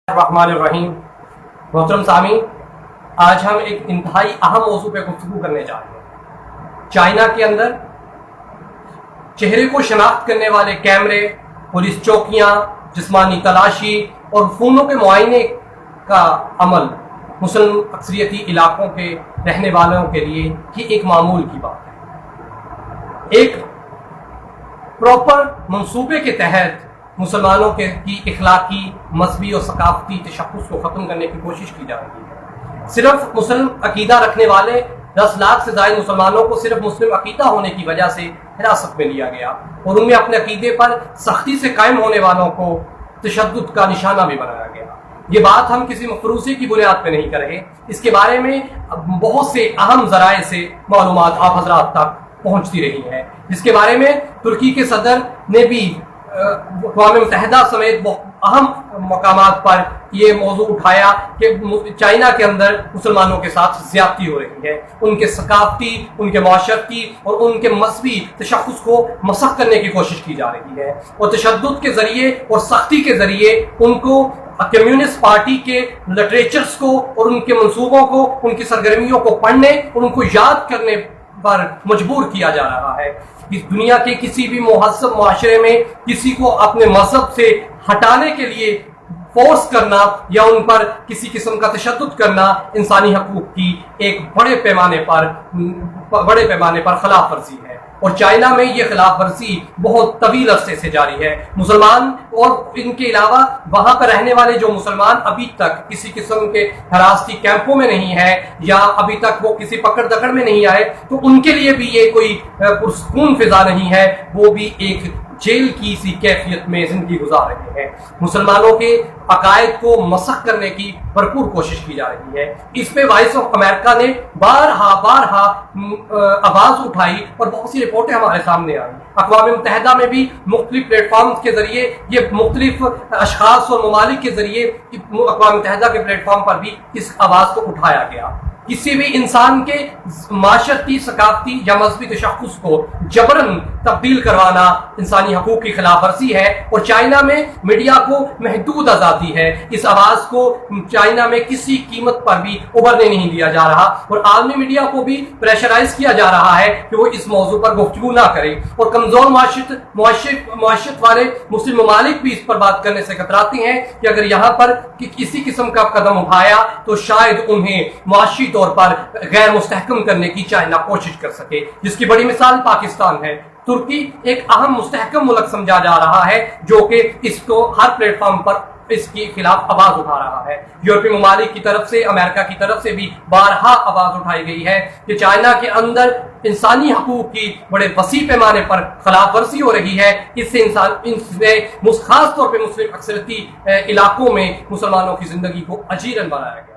الرحمن الرحیم۔ محترم سامعین، آج ہم ایک انتہائی اہم موضوع پہ گفتگو کرنے جا رہے ہیں۔ چائنا کے اندر چہرے کو شناخت کرنے والے کیمرے، پولیس چوکیاں، جسمانی تلاشی اور فونوں کے معائنے کا عمل مسلم اکثریتی علاقوں کے رہنے والوں کے لیے یہ ایک معمول کی بات ہے۔ ایک پراپر منصوبے کے تحت مسلمانوں کی اخلاقی، مذہبی اور ثقافتی تشخص کو ختم کرنے کی کوشش کی جا رہی ہے۔ صرف مسلم عقیدہ رکھنے والے 10 لاکھ سے زائد مسلمانوں کو صرف مسلم عقیدہ ہونے کی وجہ سے حراست میں لیا گیا اور ان میں اپنے عقیدے پر سختی سے قائم ہونے والوں کو تشدد کا نشانہ بھی بنایا گیا۔ یہ بات ہم کسی مفروضے کی بنیاد پہ نہیں کر رہے، اس کے بارے میں بہت سے اہم ذرائع سے معلومات آپ حضرات تک پہنچتی رہی ہیں، جس کے بارے میں ترکی کے صدر نے بھی اقوام متحدہ سمیت اہم مقامات پر یہ موضوع اٹھایا کہ چائنا کے اندر مسلمانوں کے ساتھ زیادتی ہو رہی ہے، ان کے ثقافتی، ان کے معاشرتی اور ان کے مذہبی تشخص کو مسخ کرنے کی کوشش کی جا رہی ہے، اور تشدد کے ذریعے اور سختی کے ذریعے ان کو کمیونسٹ پارٹی کے لٹریچرز کو اور ان کے منصوبوں کو، ان کی سرگرمیوں کو پڑھنے اور ان کو یاد کرنے پر مجبور کیا جا رہا ہے۔ اس دنیا کے کسی بھی مہذب معاشرے میں کسی کو اپنے مذہب سے ہٹانے کے لیے فورس کرنا یا ان پر کسی قسم کا تشدد کرنا انسانی حقوق کی ایک بڑے پیمانے پر خلاف ورزی ہے، اور چائنا میں یہ خلاف ورزی بہت طویل عرصے سے جاری ہے۔ مسلمان اور ان کے علاوہ وہاں پر رہنے والے جو مسلمان ابھی تک کسی قسم کے حراستی کیمپوں میں نہیں ہے یا ابھی تک وہ کسی پکڑ دکڑ میں نہیں آئے، تو ان کے لیے بھی یہ کوئی پرسکون فضا نہیں ہے، وہ بھی ایک جیل کی سی کیفیت میں زندگی گزار رہے ہیں۔ مسلمانوں کے عقائد کو مسخ کرنے کی بھرپور کوشش کی جا رہی ہے۔ اس پہ وائس آف امریکہ نے بارہا آواز اٹھائی اور بہت سی رپورٹیں ہمارے سامنے آئی۔ اقوام متحدہ میں بھی مختلف پلیٹ فارمز کے ذریعے، یہ مختلف اشخاص اور ممالک کے ذریعے اقوام متحدہ کے پلیٹ فارم پر بھی اس آواز کو اٹھایا گیا۔ کسی بھی انسان کے معاشرتی، ثقافتی یا مذہبی تشخص کو جبراً تبدیل کروانا انسانی حقوق کی خلاف ورزی ہے، اور چائنا میں میڈیا کو محدود آزادی ہے۔ اس آواز کو چائنا میں کسی قیمت پر بھی ابھرنے نہیں دیا جا رہا، اور عالمی میڈیا کو بھی پریشرائز کیا جا رہا ہے کہ وہ اس موضوع پر گفتگو نہ کرے، اور کمزور معاشرت والے مسلم ممالک بھی اس پر بات کرنے سے کتراتے ہیں کہ اگر یہاں پر کسی قسم کا قدم اٹھایا تو شاید انہیں معاشی طور پر غیر مستحکم کرنے کی چائنا کوشش کر سکے، جس کی بڑی مثال پاکستان ہے۔ ترکی ایک اہم مستحکم ملک سمجھا جا رہا ہے جو کہ اس کو ہر پلیٹ فارم پر اس کے خلاف آواز اٹھا رہا ہے۔ یورپی ممالک کی طرف سے، امریکہ کی طرف سے بھی بارہا آواز اٹھائی گئی ہے کہ چائنا کے اندر انسانی حقوق کی بڑے وسیع پیمانے پر خلاف ورزی ہو رہی ہے۔ اس سے خاص طور پہ مسلم اکثریتی علاقوں میں مسلمانوں کی زندگی کو اجیرن بنایا گیا۔